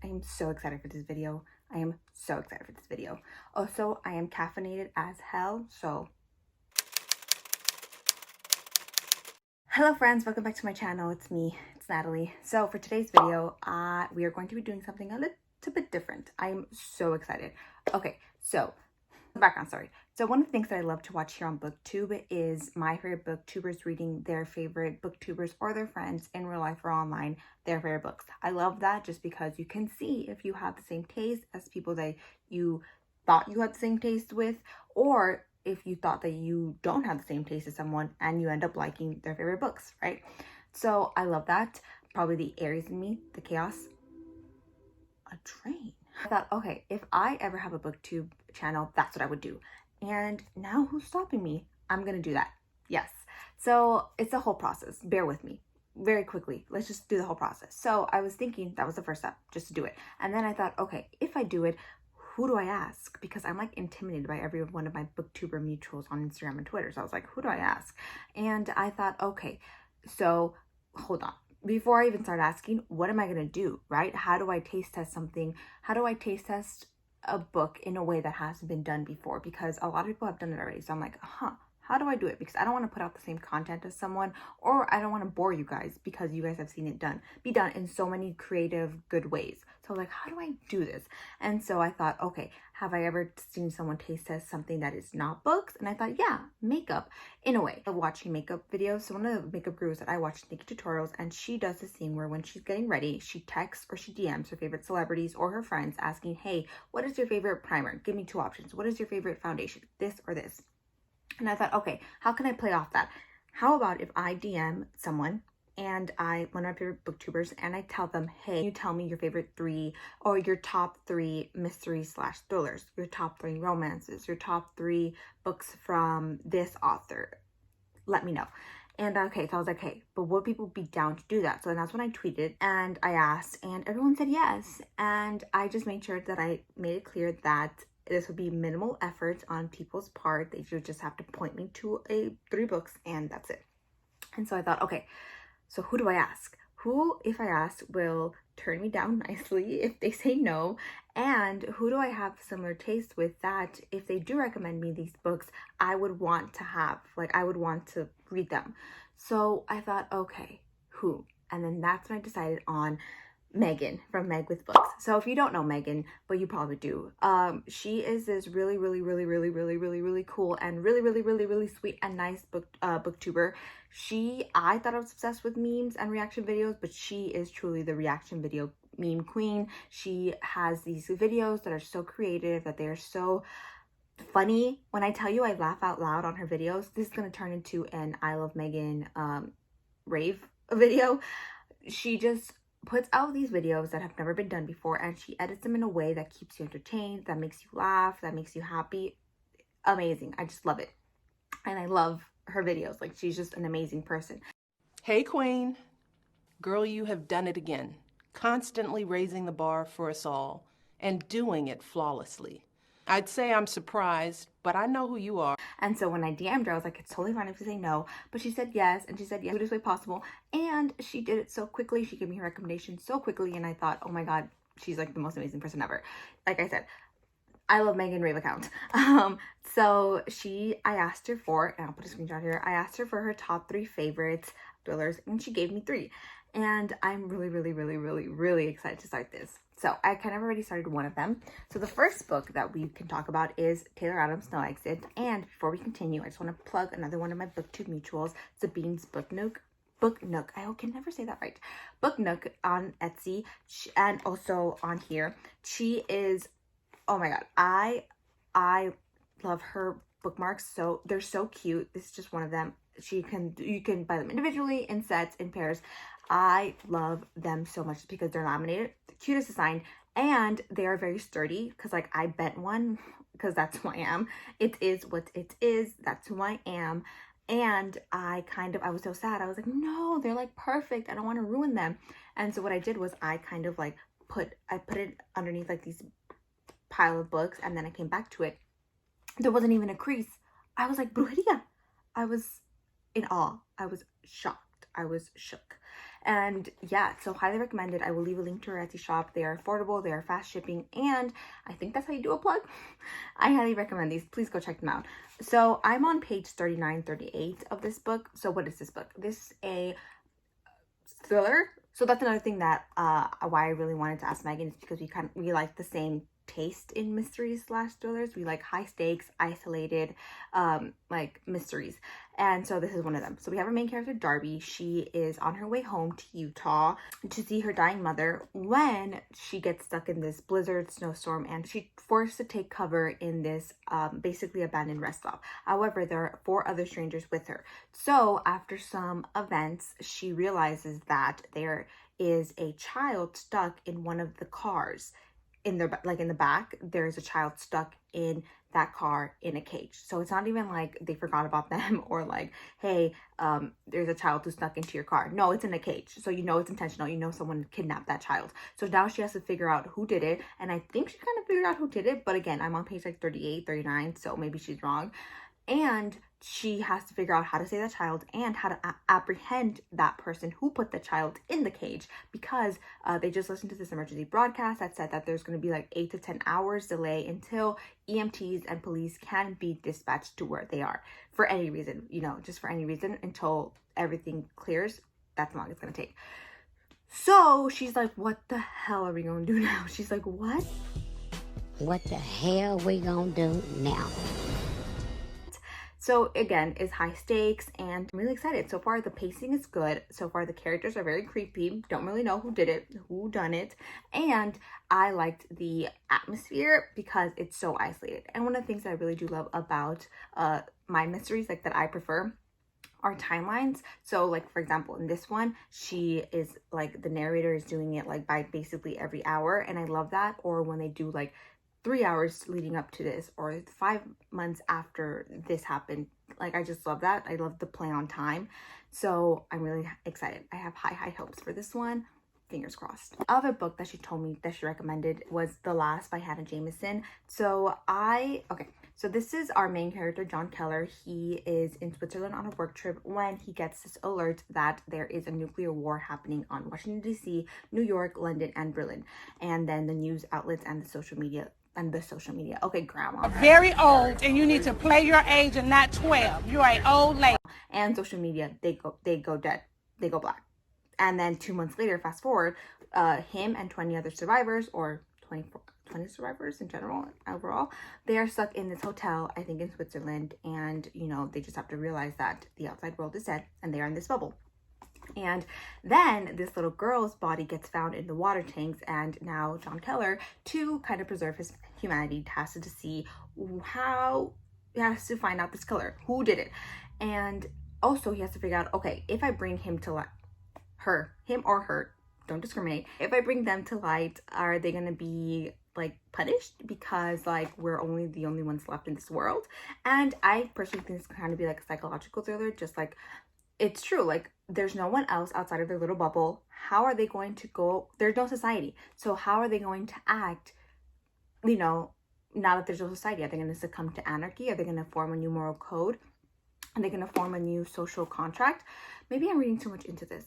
I am so excited for this video. I am so excited for this video. Also, I am caffeinated as hell, so. Hello friends, welcome back to my channel. It's me, it's Natalie. So for today's video, we are going to be doing something a little bit different. I am so excited. Okay, so background story. So one of the things that I love to watch here on BookTube is my favorite booktubers reading their favorite booktubers or their friends in real life or online their favorite books. I love that just because you can see if you have the same taste as people that you thought you had the same taste with, or if you thought that you don't have the same taste as someone and you end up liking their favorite books, right? So I love that. Probably the Aries in me, the chaos. A train. I thought, okay, if I ever have a booktube channel, that's what I would do. And now who's stopping me? I'm gonna do that. Yes. So it's a whole process. Bear with me very quickly. Let's just do the whole process. So I was thinking that was the first step, just to do it. And then I thought, okay, if I do it, who do I ask? Because I'm like intimidated by every one of my booktuber mutuals on Instagram and Twitter. So I was like, who do I ask? And I thought, okay, so hold on. Before I even start asking, what am I going to do, right? How do I taste test something? How do I taste test a book in a way that hasn't been done before? Because a lot of people have done it already. So I'm like, how do I do it? Because I don't want to put out the same content as someone, or I don't want to bore you guys because you guys have seen it be done in so many creative, good ways. So like, how do I do this? And so I thought, okay, have I ever seen someone taste test something that is not books? And I thought, yeah, makeup in a way. Of watching makeup videos. So one of the makeup gurus that I watch, Nikki Tutorials, and she does this thing where when she's getting ready, she texts or she DMs her favorite celebrities or her friends asking, hey, what is your favorite primer? Give me 2 options. What is your favorite foundation? This or this? And I thought, okay, how can I play off that? How about if I DM someone and one of my favorite booktubers, and I tell them, hey, you tell me your favorite 3 or your top 3 mystery/thrillers, your top 3 romances, your top 3 books from this author. Let me know. And okay, so I was like, hey, but would people be down to do that? So then that's when I tweeted and I asked, and everyone said yes. And I just made sure that I made it clear that this would be minimal effort on people's part. They should just have to point me to 3 books and that's it. And so I thought, okay, so who do I ask? Who, if I ask, will turn me down nicely if they say no? And who do I have similar taste with that if they do recommend me these books, I would want to have, like I would want to read them. So I thought, okay, who? And then that's when I decided on Megan from Meg with Books. So if you don't know Megan, but you probably do, she is this really cool and really sweet and nice booktuber. I thought I was obsessed with memes and reaction videos, but she is truly the reaction video meme queen. She has these videos that are so creative, that they are so funny. When I tell you I laugh out loud on her videos, this is going to turn into an I Love Megan rave video. She just puts out these videos that have never been done before, and she edits them in a way that keeps you entertained, that makes you laugh, that makes you happy. Amazing. I just love it. And I love her videos. Like, she's just an amazing person. Hey, Queen. Girl, you have done it again. Constantly raising the bar for us all and doing it flawlessly. I'd say I'm surprised, but I know who you are. And so when I DM'd her, I was like, it's totally fine if you say no. But she said yes, and she said yes, the way possible. And she did it so quickly. She gave me her recommendation so quickly, and I thought, oh my God, she's like the most amazing person ever. Like I said, I love Megan rave account. So I asked her for, and I'll put a screenshot here. I asked her for her top 3 favorites thrillers, and she gave me 3. And I'm really excited to start this. So I kind of already started one of them. So the first book that we can talk about is Taylor Adams' No Exit. And before we continue, I just want to plug another one of my booktube mutuals, Sabine's Book Nook. I can never say that right. Book Nook on Etsy and also on here. She is, oh my God, I love her bookmarks. So they're so cute. This is just one of them. You can buy them individually, in sets, in pairs. I love them so much because they're laminated, the cutest design, and they are very sturdy because like I bent one because that's who I am. It is what it is. That's who I am. And I was so sad. I was like, no, they're like perfect. I don't want to ruin them. And so what I did was I kind of like put it underneath like these pile of books, and then I came back to it. There wasn't even a crease. I was like, brujeria. I was in awe. I was shocked. I was shook. And yeah, so highly recommended. I will leave a link to her Etsy shop. They are affordable, they are fast shipping, and I think that's how you do a plug. I highly recommend these. Please go check them out. So I'm on page 39, 38 of this book. So what is this book? This is a thriller. So that's another thing that why I really wanted to ask Megan, is because we like the same taste in mysteries slash thrillers. We like high stakes, isolated, like mysteries. And so this is one of them. So we have our main character, Darby. She is on her way home to Utah to see her dying mother when she gets stuck in this blizzard snowstorm, and she's forced to take cover in this basically abandoned rest stop. However, there are 4 other strangers with her. So after some events, she realizes that there is a child stuck in one of the cars. In the back, there's a child stuck in that car in a cage. So it's not even like they forgot about them, or like, hey, there's a child who's stuck into your car. No, it's in a cage. So you know it's intentional. You know someone kidnapped that child. So now she has to figure out who did it. And I think she kind of figured out who did it. But again, I'm on page like 38, 39. So maybe she's wrong. And she has to figure out how to save the child and how to apprehend that person who put the child in the cage, because they just listened to this emergency broadcast that said that there's going to be like 8 to 10 hours delay until EMTs and police can be dispatched to where they are for any reason, you know, just for any reason, until everything clears. That's how long it's going to take. So she's like, what the hell are we going to do now? She's like, what? What the hell we gonna do now? So again, it's high stakes, and I'm really excited. So far, the pacing is good. So far, the characters are very creepy. Don't really know who did it, who done it. And I liked the atmosphere because it's so isolated. And one of the things that I really do love about my mysteries, like that I prefer, are timelines. So like, for example, in this one, she is like, the narrator is doing it like by basically every hour. And I love that. Or when they do like 3 hours leading up to this, or 5 months after this happened. Like, I just love that. I love the play on time. So I'm really excited. I have high hopes for this one. Fingers crossed. Other book that she told me that she recommended was The Last by Jameson. So this is our main character, John Keller. He is in Switzerland on a work trip when he gets this alert that there is a nuclear war happening on Washington, D.C., New York, London, and Berlin. And then the news outlets and the social media. Okay, grandma. Very old, and you need to play your age and not 12. You're an old lady. And social media, they go dead. They go black. And then 2 months later, fast forward, him and 20 other survivors, or 20 survivors in general, overall, they are stuck in this hotel, I think in Switzerland. And, you know, they just have to realize that the outside world is dead and they are in this bubble. And then this little girl's body gets found in the water tanks, and now John Keller, to kind of preserve his humanity, has to see how, he has to find out this killer, who did it. And also he has to figure out, okay, if I bring him to light, him or her, don't discriminate, if I bring them to light, are they gonna be like punished because like we're the only ones left in this world? And I personally think this can kind of be like a psychological thriller, just like, it's true, like there's no one else outside of their little bubble. How are they going to go? There's no society. So how are they going to act, you know, now that there's no society? Are they going to succumb to anarchy? Are they going to form a new moral code? Are they going to form a new social contract? Maybe I'm reading too much into this,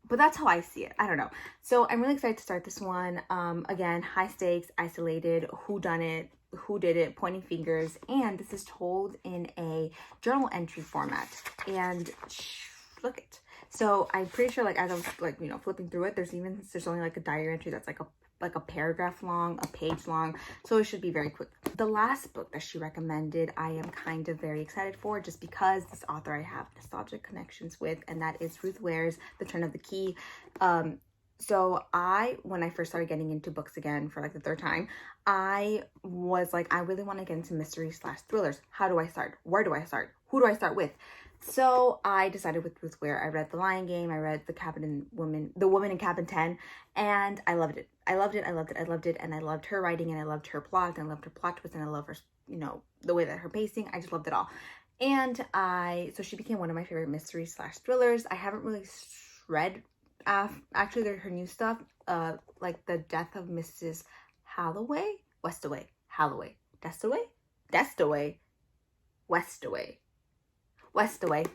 but that's how I see it. I don't know. So I'm really excited to start this one. Again, high stakes, isolated, who done it, who did it, pointing fingers. And this is told in a journal entry format. And look it. So I'm pretty sure, like, as I was like, you know, flipping through it, there's only like a diary entry that's like a paragraph long, a page long. So it should be very quick. The last book that she recommended, I am kind of very excited for, just because this author I have nostalgic connections with, and that is Ruth Ware's The Turn of the Key. So when I first started getting into books again for like the 3rd time, I was like, I really want to get into mysteries / thrillers. How do I start? Where do I start? Who do I start with? So I decided with Ruth Ware. I read The Lion Game. I read The Woman in Cabin 10, and I loved it. I loved it. And I loved her writing, and I loved her plot, and I loved her plot twist, and I love her, you know, the way that her pacing. I just loved it all. And so she became one of my favorite mysteries / thrillers. I haven't really read actually her new stuff, like The Death of Mrs. Westaway.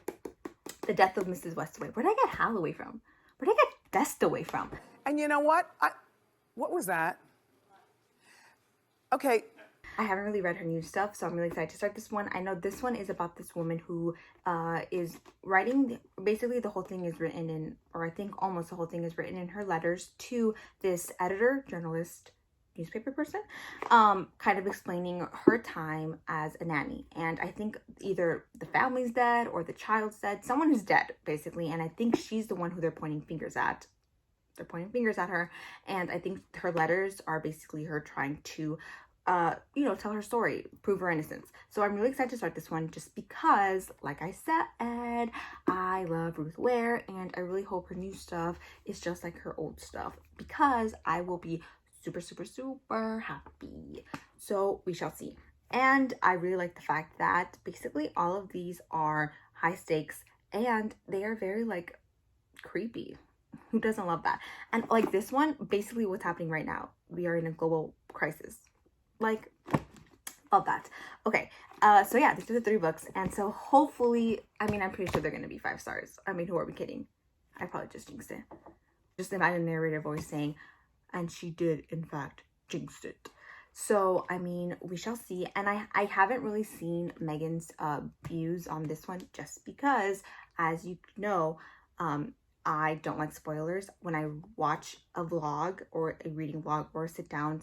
The Death of Mrs. Westaway. Where did I get Holloway from? Where did I get best away from. And you know what? What was that? Okay. I haven't really read her new stuff, so I'm really excited to start this one. I know this one is about this woman who is writing, basically the whole thing is written in, or I think almost the whole thing is written in her letters to this editor, journalist, newspaper person, kind of explaining her time as a nanny. And I think either the family's dead or the child's dead. Someone is dead, basically, and I think she's the one who they're pointing fingers at. They're pointing fingers at her, and I think her letters are basically her trying to tell her story, prove her innocence. So I'm really excited to start this one just because, like I said, I love Ruth Ware, and I really hope her new stuff is just like her old stuff, because I will be super, super, super happy. So we shall see. And I really like the fact that basically all of these are high stakes, and they are very like creepy. Who doesn't love that? And like this one, basically what's happening right now, we are in a global crisis. Like, love that. Okay, so yeah, these are the 3 books, and so hopefully, I mean, I'm pretty sure they're gonna be 5 stars. I mean, who are we kidding? I probably just jinxed it. Just imagine a narrator voice saying, and she did in fact jinx it. So I mean, we shall see. And I haven't really seen Megan's views on this one, just because, as you know, I don't like spoilers. When I watch a vlog or a reading vlog or sit down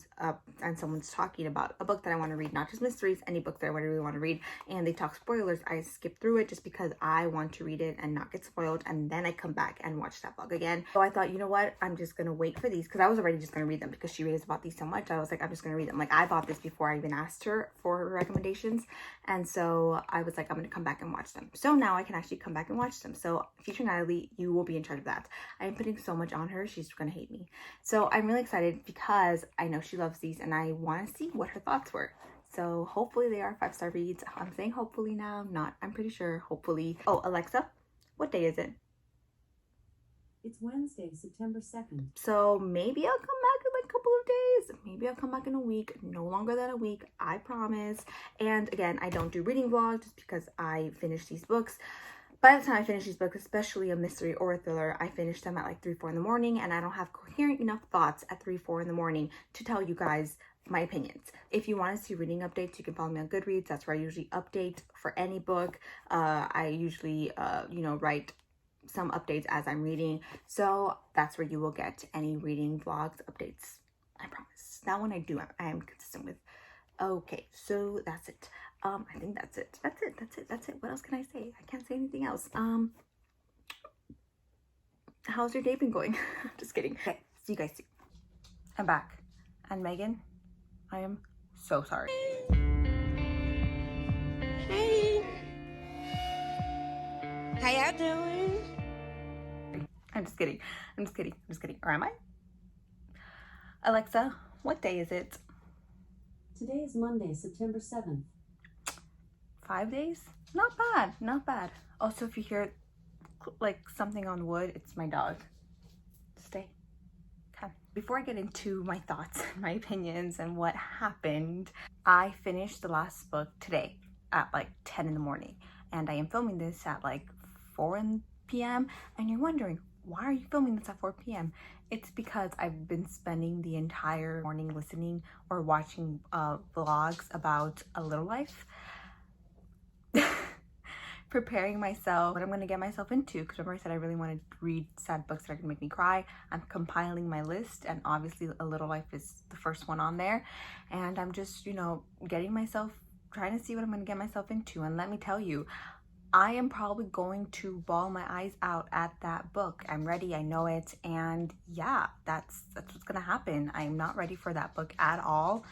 and someone's talking about a book that I want to read, not just mysteries, any book that I really want to read, and they talk spoilers, I skip through it just because I want to read it and not get spoiled, and then I come back and watch that vlog again. So I thought, you know what, I'm just gonna wait for these, because I was already just gonna read them because she raves about these so much. I was like, I'm just gonna read them. Like, I bought this before I even asked her for her recommendations, and so I was like, I'm gonna come back and watch them. So now I can actually come back and watch them. So future Natalie, you will be in charge of that. I am putting so much on her, she's gonna hate me. So I'm really excited because I know she loves these, and I want to see what her thoughts were. So hopefully they are 5-star reads. I'm saying hopefully now, not I'm pretty sure. Hopefully. Oh, Alexa, what day is it? It's Wednesday, September 2nd. So maybe I'll come back in like a couple of days. Maybe I'll come back in a week. No longer than a week, I promise. And again, I don't do reading vlogs just because I finish these books. By the time I finish these books, especially a mystery or a thriller, I finish them at like 3, 4 in the morning, and I don't have coherent enough thoughts at 3, 4 in the morning to tell you guys my opinions. If you want to see reading updates, you can follow me on Goodreads. That's where I usually update for any book. I usually, write some updates as I'm reading. So that's where you will get any reading vlogs, updates. I promise. That one I do. I am consistent with. Okay, so that's it. I think that's it. That's it. What else can I say? I can't say anything else. How's your day been going? Just kidding. Okay, see you guys soon. I'm back. And Megan, I am so sorry. Hey. How y'all doing? I'm just kidding. Or am I? Alexa, what day is it? Today is Monday, September 7th. 5 days? Not bad. Also, if you hear like something on wood, it's my dog. Stay. Okay. Before I get into my thoughts, my opinions, and what happened, I finished the last book today at like 10 in the morning. And I am filming this at like 4 p.m. And you're wondering, why are you filming this at 4 p.m.? It's because I've been spending the entire morning listening or watching vlogs about A Little Life. Preparing myself, what I'm going to get myself into, because remember I said I really want to read sad books that are going to make me cry. I'm compiling my list, and obviously A Little Life is the first one on there, and I'm just, getting myself, trying to see what I'm going to get myself into. And let me tell you, I am probably going to bawl my eyes out at that book. I'm ready, I know it, and yeah, that's what's going to happen. I am not ready for that book at all.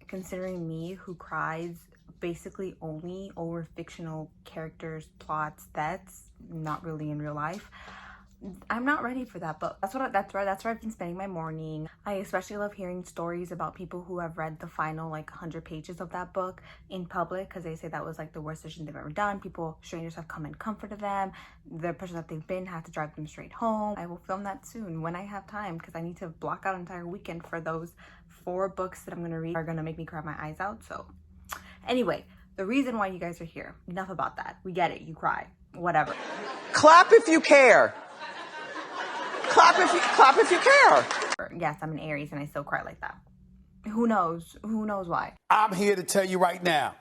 Considering me, who cries basically only over fictional characters, plots that's not really in real life, I'm not ready for that book. That's where I've been spending my morning. I especially love hearing stories about people who have read the final like 100 pages of that book in public, because they say that was like the worst decision they've ever done. Strangers have come and comforted them. The person that they've been had to drive them straight home. I will film that soon when I have time, because I need to block out an entire weekend for those 4 books that I'm gonna read are gonna make me cry my eyes out. So anyway, the reason why you guys are here, enough about that. We get it, you cry, whatever. Clap if you care. Clap if you care. Yes, I'm an Aries and I still cry like that. Who knows? Who knows why? I'm here to tell you right now,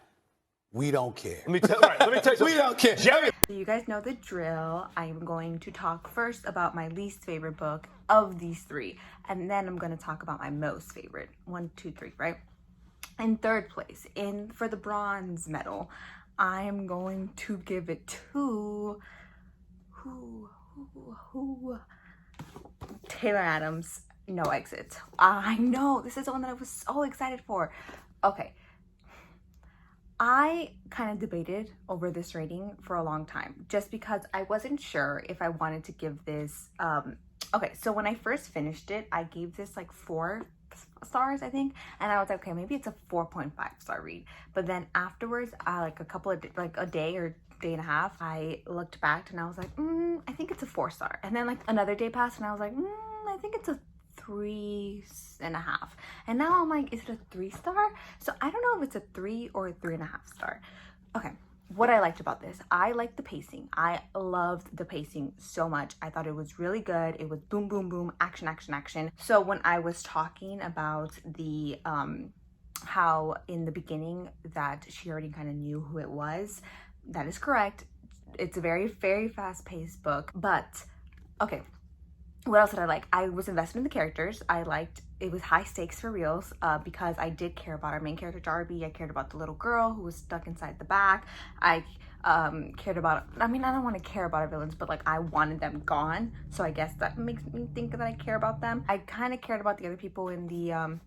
we don't care. Let me tell you something. We don't care. Jerry. You guys know the drill. I'm going to talk first about my least favorite book of these three, and then I'm going to talk about my most favorite. 1, 2, 3, right? In third place, for the bronze medal, I'm going to give it to Taylor Adams, No Exit. I know, this is the one that I was so excited for. Okay. I kind of debated over this rating for a long time just because I wasn't sure if I wanted to give this, okay, so when I first finished it, I gave this like 4 stars, I think, and I was like, okay, maybe it's a 4.5 star read. But then afterwards, like a day or day and a half, I looked back and I was like, I think it's a 4 star. And then like another day passed and I was like, I think it's a 3.5. And now I'm like, is it a 3 star? So I don't know if it's a 3 or a 3.5 star. Okay. What I liked about this, I liked the pacing. I loved the pacing so much. I thought it was really good. It was boom, boom, boom, action, action, action. So when I was talking about the, how in the beginning that she already kind of knew who it was, that is correct. It's a very, very fast-paced book. But, okay, what else did I like? I was invested in the characters. I liked, it was high stakes for reals because I did care about our main character, Darby. I cared about the little girl who was stuck inside the back. I cared about, I mean, I don't want to care about our villains, but like I wanted them gone. So I guess that makes me think that I care about them. I kind of cared about the other people in the, was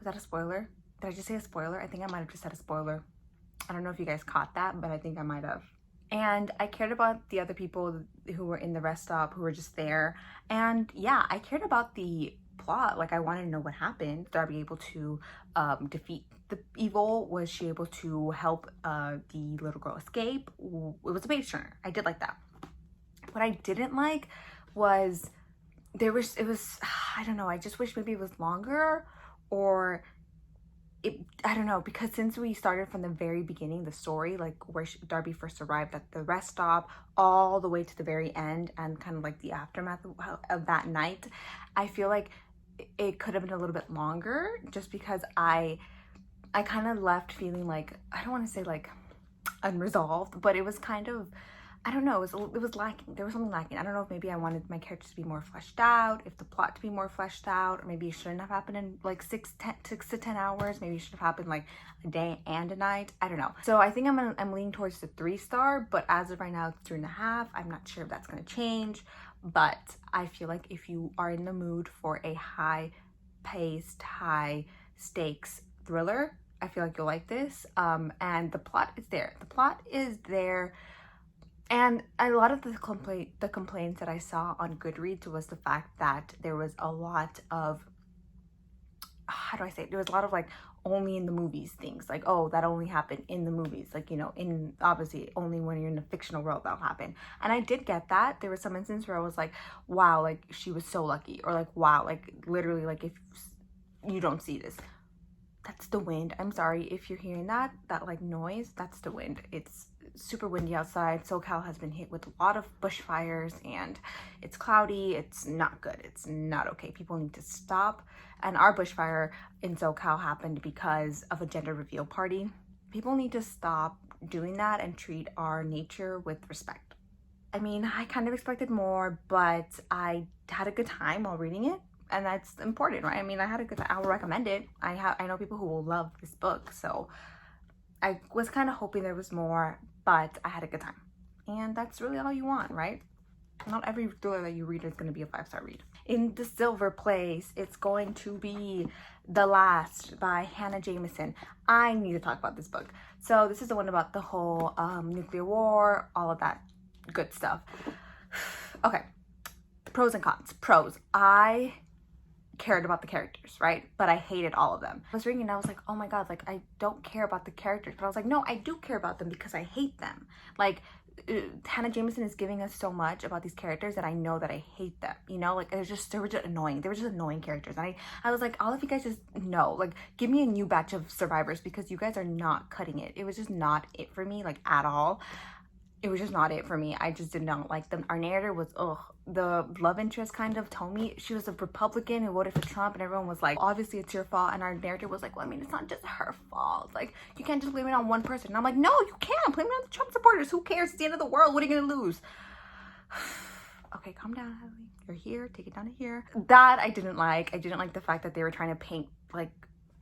that a spoiler? Did I just say a spoiler? I think I might have just said a spoiler. I don't know if you guys caught that, but I think I might have. And I cared about the other people who were in the rest stop, who were just there. And yeah, I cared about the plot. Like I wanted to know what happened. Was Darby able to defeat the evil? Was she able to help the little girl escape? It was a page turner. I did like that. What I didn't like was it was, I don't know, I just wish maybe it was longer, or I don't know, because since we started from the very beginning, the story, like where Darby first arrived at the rest stop all the way to the very end and kind of like the aftermath of that night, I feel like it could have been a little bit longer just because I kind of left feeling like, I don't want to say like unresolved, but it was kind of, I don't know, it was lacking. There was something lacking. I don't know if maybe I wanted my characters to be more fleshed out, if the plot to be more fleshed out, or maybe it shouldn't have happened in like 6 to 10 hours. Maybe it should have happened like a day and a night. I don't know. So I think I'm leaning towards the 3 star, but as of right now, it's 3.5. I'm not sure if that's going to change, but I feel like if you are in the mood for a high-paced, high-stakes thriller, I feel like you'll like this. And the plot is there. The plot is there. And a lot of the complaints that I saw on Goodreads was the fact that there was a lot of, how do I say it? There was a lot of like only in the movies things, like, oh, that only happened in the movies, like, you know, in obviously only when you're in a fictional world that'll happen. And I did get that. There was some instance where I was like, wow, like she was so lucky, or like, wow, like literally, like if you don't see this, that's the wind. I'm sorry if you're hearing that like noise, that's the wind. It's super windy outside. SoCal has been hit with a lot of bushfires and it's cloudy. It's not good. It's not okay. People need to stop. And our bushfire in SoCal happened because of a gender reveal party. People need to stop doing that and treat our nature with respect. I mean, I kind of expected more, but I had a good time while reading it. And that's important, right? I mean, I had a good time. I will recommend it. I know people who will love this book. So I was kind of hoping there was more, but I had a good time. And that's really all you want, right? Not every thriller that you read is going to be a 5-star read. In the silver place, it's going to be The Last by Hannah Jameson. I need to talk about this book. So this is the one about the whole nuclear war, all of that good stuff. Okay, pros and cons. Pros. I cared about the characters, right? But I hated all of them. I was reading and I was like, oh my god, like I don't care about the characters. But I was like, no, I do care about them because I hate them. Like Hannah Jameson is giving us so much about these characters that I know that I hate them, you know? Like they were just annoying. They were just annoying characters. And I was like, all of you guys just know, like give me a new batch of survivors because you guys are not cutting it. It was just not it for me, like at all. it was just not it for me. I just did not like them. Our narrator was, ugh. The love interest kind of told me she was a Republican who voted for Trump, and everyone was like, obviously it's your fault. And our narrator was like, well, I mean, it's not just her fault. Like, you can't just blame it on one person. And I'm like, no, you can't. Blame it on the Trump supporters. Who cares? It's the end of the world. What are you going to lose? Okay, calm down, Natalie. You're here. Take it down to here. That I didn't like. I didn't like the fact that they were trying to paint, like,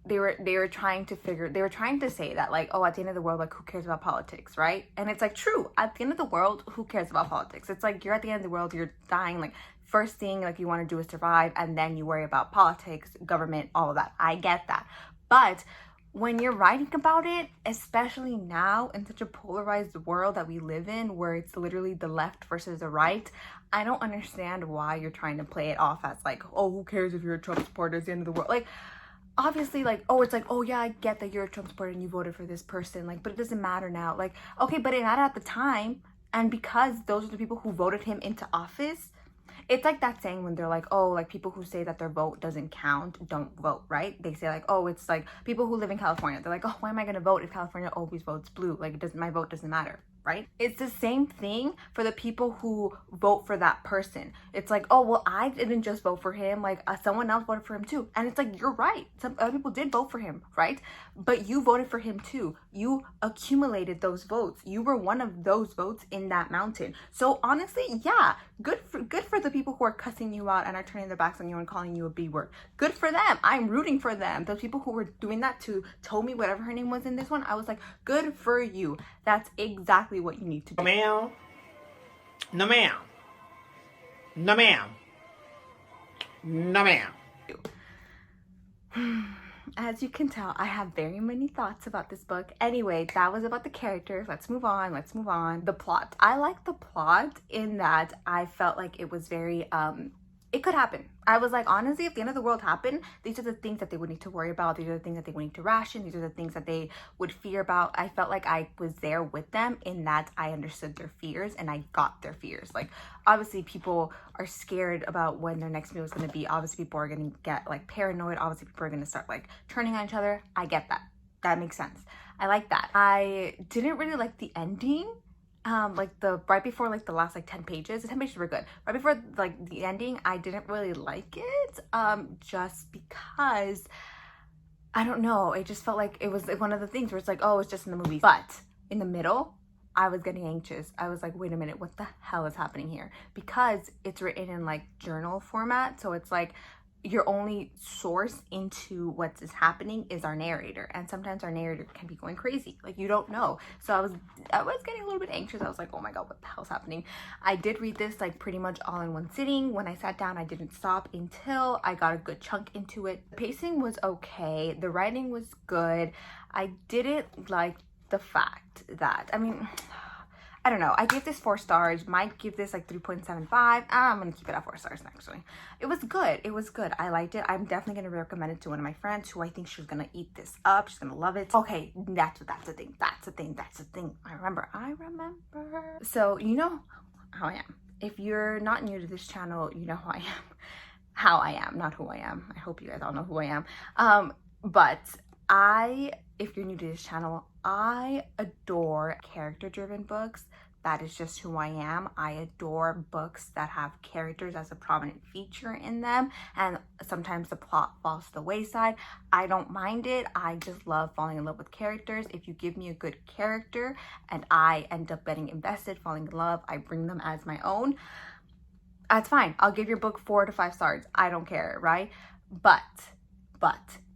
they were trying to say that, like, oh, at the end of the world, like, who cares about politics, right? And it's like, true, at the end of the world, who cares about politics? It's like, you're at the end of the world, you're dying, like, first thing like you want to do is survive, and then you worry about politics, government, all of that. I get that. But when you're writing about it, especially now in such a polarized world that we live in, where it's literally the left versus the right, I don't understand why you're trying to play it off as like, oh, who cares if you're a Trump supporter, it's the end of the world. Like, obviously, like, oh, it's like, oh yeah, I get that you're a Trump supporter and you voted for this person, like, but it doesn't matter now. Like, okay, but it mattered at the time, and because those are the people who voted him into office. It's like that saying when they're like, oh, like, people who say that their vote doesn't count don't vote, right? They say like, oh, it's like people who live in California, they're like, oh, why am I gonna vote if California always votes blue? Like, it doesn't, my vote doesn't matter, right? It's the same thing for the people who vote for that person. It's like, oh, well, I didn't just vote for him, like, someone else voted for him too. And it's like, you're right, some other people did vote for him, right? But you voted for him too. You accumulated those votes. You were one of those votes in that mountain. So honestly, yeah, good for the people who are cussing you out and are turning their backs on you and calling you a B word. Good for them. I'm rooting for them. Those people who were doing that to Tommy, whatever her name was in this one, I was like, good for you. That's exactly what you need to do. No, ma'am. No, ma'am. No, ma'am. No, ma'am. As you can tell, I have very many thoughts about this book. Anyway, that was about the characters. Let's move on. The plot. I like the plot in that I felt like it was very, it could happen. I was like, honestly, if the end of the world happened, these are the things that they would need to worry about. These are the things that they would need to ration. These are the things that they would fear about. I felt like I was there with them in that I understood their fears and I got their fears. Like, obviously, people are scared about when their next meal is going to be. Obviously, people are going to get, like, paranoid. Obviously, people are going to start, like, turning on each other. I get that. That makes sense. I like that. I didn't really like the ending. Like the right before, like, the last, like, 10 pages. The 10 pages were good. Right before, like, the ending, I didn't really like it, just because, I don't know, it just felt like it was like one of the things where it's like, oh, it's just in the movies. But in the middle, I was getting anxious. I was like, wait a minute, what the hell is happening here? Because it's written in, like, journal format, so it's like your only source into what is happening is our narrator, and sometimes our narrator can be going crazy, like, you don't know. So I was getting a little bit anxious. I was like, oh my god, what the hell's happening? I did read this, like, pretty much all in one sitting. When I sat down, I didn't stop until I got a good chunk into it. The pacing was okay, the writing was good. I didn't like the fact that, I mean, I don't know, I gave this 4 stars. Might give this like 3.75. I'm gonna keep it at 4 stars actually. It was good. It was good. I liked it. I'm definitely gonna recommend it to one of my friends who I think she's gonna eat this up. She's gonna love it. Okay, that's the thing. I remember. So you know how I am. If you're not new to this channel, you know who I am. How I am, not who I am. I hope you guys all know who I am. But if you're new to this channel, I adore character-driven books. That is just who I am. I adore books that have characters as a prominent feature in them, and sometimes the plot falls to the wayside. I don't mind it. I just love falling in love with characters. If you give me a good character and I end up getting invested, falling in love, I bring them as my own, that's fine. I'll give your book 4 to 5 stars. I don't care, right? But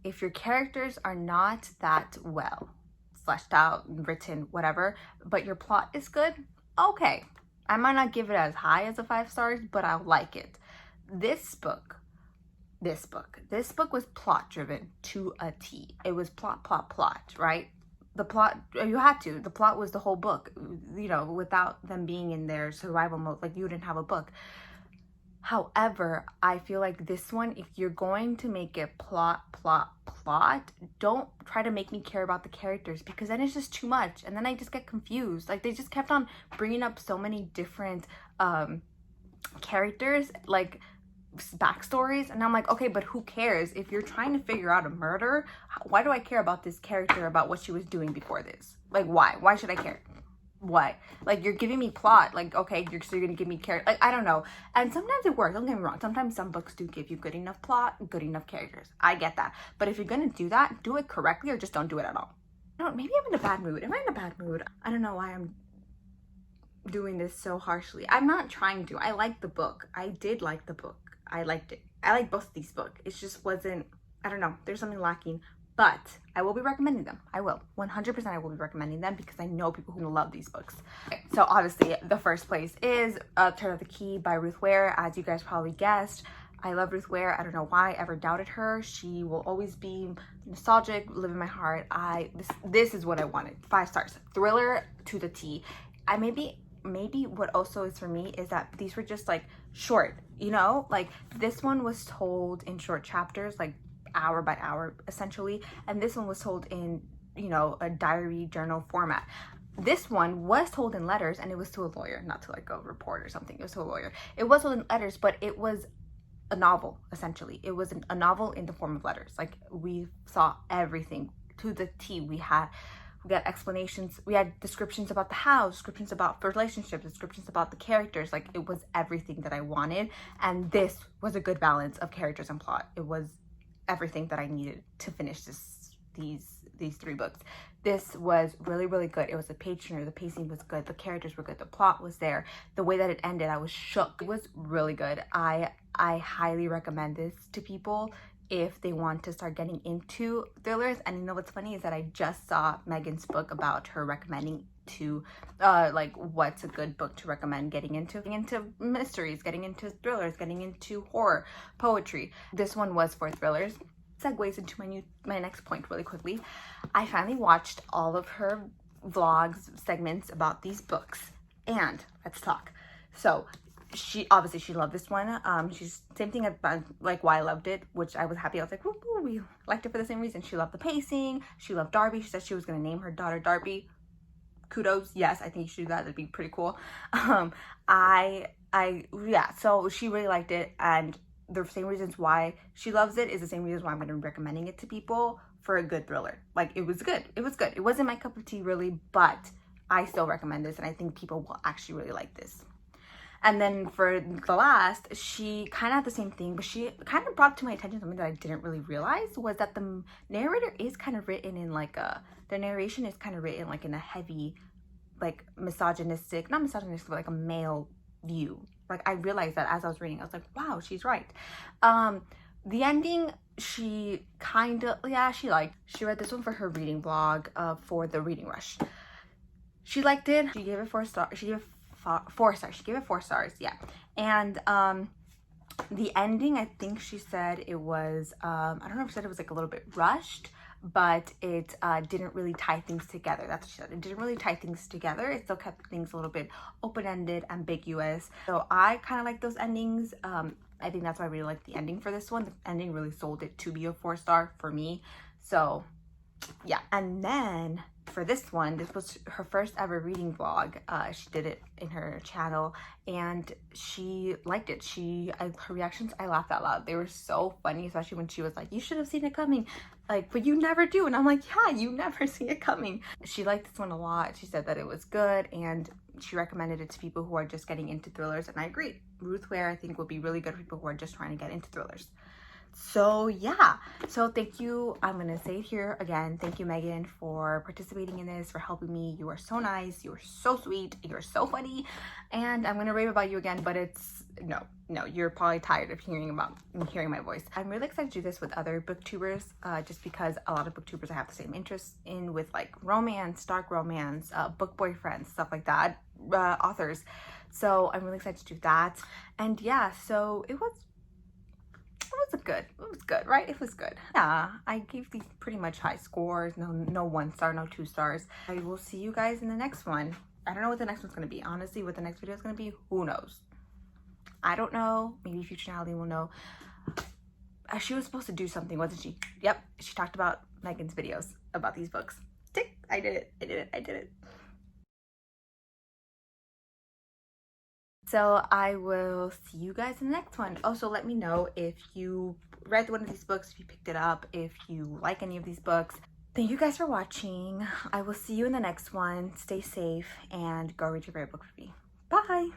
if your characters are not that well fleshed out, written, whatever, but your plot is good, okay, I might not give it as high as a 5 stars, but I'll like it. This book was plot driven to a T. It was plot, right? The plot, you had to. The plot was the whole book. You know, without them being in their survival mode, like, you didn't have a book. However, I feel like this one, if you're going to make it plot, don't try to make me care about the characters, because then it's just too much. And then I just get confused. Like, they just kept on bringing up so many different characters, like, backstories. And I'm like, okay, but who cares? If you're trying to figure out a murder, why do I care about this character, about what she was doing before this? Like, why? Why should I care? what? Like, you're giving me plot. Like, okay, so you're gonna give me character. Like, I don't know. And sometimes it works. Don't get me wrong. Sometimes some books do give you good enough plot, good enough characters. I get that. But if you're gonna do that, do it correctly or just don't do it at all. I don't. Maybe I'm in a bad mood. Am I in a bad mood? I don't know why I'm doing this so harshly. I'm not trying to. I like the book. I did like the book. I liked it. I like both of these books. It just wasn't. I don't know. There's something lacking. But I will be recommending them. I will. 100% I will be recommending them because I know people who love these books. Okay, so obviously the first place is Turn Out the Key by Ruth Ware. As you guys probably guessed, I love Ruth Ware. I don't know why I ever doubted her. She will always be nostalgic, live in my heart. This is what I wanted. 5 stars. Thriller to the T. Maybe what also is for me is that these were just like short, you know? Like this one was told in short chapters, like hour by hour essentially, and this one was told in, you know, a diary journal format. This one was told in letters, and it was to a lawyer, not to like a report or something. It was to a lawyer. It was told in letters, but it was a novel essentially. It was a novel in the form of letters. Like we saw everything to the T. We got explanations, we had descriptions about the house, descriptions about relationships, descriptions about the characters. Like it was everything that I wanted, and this was a good balance of characters and plot. It was everything that I needed to finish these 3 books. This was really, really good. It was a page turner. The pacing was good. The characters were good. The plot was there. The way that it ended, I was shook. It was really good. I highly recommend this to people if they want to start getting into thrillers. And you know what's funny is that I just saw Megan's book about her recommending to like what's a good book to recommend getting into mysteries, getting into thrillers, getting into horror, poetry. This one was for thrillers. Segues into my next point really quickly. I finally watched all of her vlogs segments about these books, and let's talk. So she loved this one. She's same thing about like why I loved it, which I was happy. I was like, woo, we liked it for the same reason. She loved the pacing. She loved Darby. She said she was gonna name her daughter Darby. Kudos. Yes, I think you should do that. That'd be pretty cool. Yeah, so she really liked it, and the same reasons why she loves it is the same reasons why I'm going to be recommending it to people for a good thriller. Like it was good. It was good. It wasn't my cup of tea really, but I still recommend this, and I think people will actually really like this. And then for the last, she kind of had the same thing, but she kind of brought to my attention something that I didn't really realize, was that the narrator is kind of written in like the narration is kind of written like in a heavy, like misogynistic, not misogynistic, but like a male view. Like I realized that as I was reading. I was like, wow, she's right. The ending, she kind of, yeah, she liked. She read this one for her reading blog for the Reading Rush. She liked it. She gave it 4 stars. She gave it 4 stars. She gave it 4 stars, yeah. And the ending, I think she said it was, I don't know if she said it was like a little bit rushed, but it didn't really tie things together. That's what she said. It didn't really tie things together. It still kept things a little bit open-ended, ambiguous. So I kind of like those endings. I think that's why I really like the ending for this one. The ending really sold it to be a 4-star for me. So yeah. And then for this one, this was her first ever reading vlog. She did it in her channel, and she liked it. Her reactions, I laughed out loud. They were so funny, especially when she was like, you should have seen it coming, like, but you never do. And I'm like, yeah, you never see it coming. She liked this one a lot. She said that it was good, and she recommended it to people who are just getting into thrillers, and I agree. Ruth Ware, I think, will be really good for people who are just trying to get into thrillers. So yeah, so thank you. I'm gonna say it here again. Thank you, Megan, for participating in this, for helping me. You are so nice. You are so sweet. You're so funny. And I'm gonna rave about you again, but it's no, you're probably tired of hearing my voice. I'm really excited to do this with other booktubers, just because a lot of booktubers I have the same interests in, with like romance, dark romance, book boyfriends, stuff like that, authors. So I'm really excited to do that. And yeah, so it was good, right? It was good. Yeah, I gave these pretty much high scores. No 1 star, no 2 stars. I will see you guys in the next one. I don't know what the next one's gonna be. Honestly, what the next video is gonna be, who knows? I don't know. Maybe Future Natalie will know. She was supposed to do something, wasn't she? Yep, she talked about Megan's videos about these books. Tick, I did it. So I will see you guys in the next one. Also, let me know if you read one of these books, if you picked it up, if you like any of these books. Thank you guys for watching. I will see you in the next one. Stay safe and go read your favorite book with me. Bye.